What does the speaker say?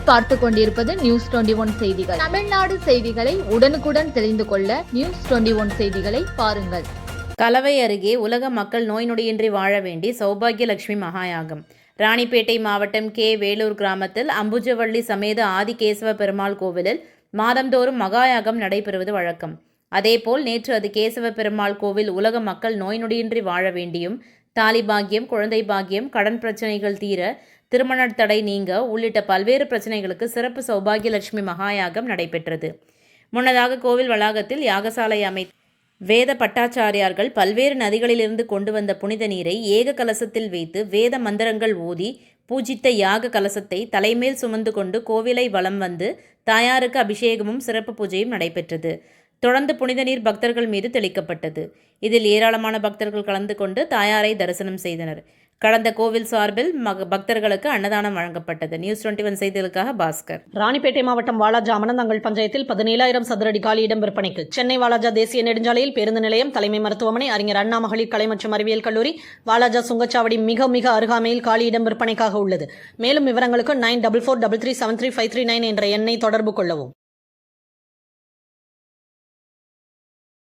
நீங்கள் பார்த்து கொண்டிருப்பது நியூஸ் 21 செய்திகள். தமிழ்நாடு செய்திகளை உடனுக்குடன் தெரிந்து கொள்ள நியூஸ் 21 செய்திகளை பாருங்கள். கலவை அருகே உலக மக்கள் நோய் நொடியின்றி வாழ வேண்டி சௌபாகியலட்சுமி மகாயாகம். ராணிப்பேட்டை மாவட்டம் வேலூர் கிராமத்தில் அம்புஜவள்ளி சமேத ஆதிகேசவ பெருமாள் கோவிலில் மாதந்தோறும் மகாயாகம் நடைபெறுவது வழக்கம். அதேபோல் நேற்று அது கேசவ பெருமாள் கோவில் உலக மக்கள் நோய் நொடியின்றி வாழ வேண்டியும் தாலி பாக்கியம், குழந்தை பாக்கியம், கடன் பிரச்சனைகள் தீர, திருமண தடை நீங்க உள்ளிட்ட பல்வேறு பிரச்சனைகளுக்கு சிறப்பு சௌபாகியலட்சுமி மகாயாகம் நடைபெற்றது. முன்னதாக கோவில் வளாகத்தில் யாகசாலை வேத பட்டாச்சாரியார்கள் பல்வேறு நதிகளிலிருந்து கொண்டு வந்த புனித நீரை ஏக கலசத்தில் வைத்து வேத மந்திரங்கள் ஓதி பூஜித்த யாக கலசத்தை தலைமேல் சுமந்து கொண்டு கோவிலை வலம் வந்து தாயாருக்கு அபிஷேகமும் சிறப்பு பூஜையும் நடைபெற்றது. தொடர்ந்து புனித நீர் பக்தர்கள் மீது தெளிக்கப்பட்டது. இதில் ஏராளமான பக்தர்கள் கலந்து கொண்டு தாயாரை தரிசனம் செய்தனர். கடந்த கோவில் சார்பில் பக்தர்களுக்கு அன்னதானம் வழங்கப்பட்டது. நியூஸ் 21 செய்திகளுக்காக பாஸ்கர். ராணிப்பேட்டை மாவட்டம் வாலாஜா அமனந்தங்கல் பஞ்சாயத்தில் 17,000 சதுரடி காலியிடம் விற்பனைக்கு. சென்னை வாலாஜா தேசிய நெடுஞ்சாலையில் பேருந்து நிலையம், தலைமை மருத்துவமனை, அறிஞர் அண்ணா மகளிர் கலை மற்றும் அறிவியல் கல்லூரி, வாலாஜா சுங்கச்சாவடி மிக அருகாமையில் காலியிடம் விற்பனைக்காக உள்ளது. மேலும் விவரங்களுக்கு 9443373539 என்ற எண்ணை தொடர்பு கொள்ளவும்.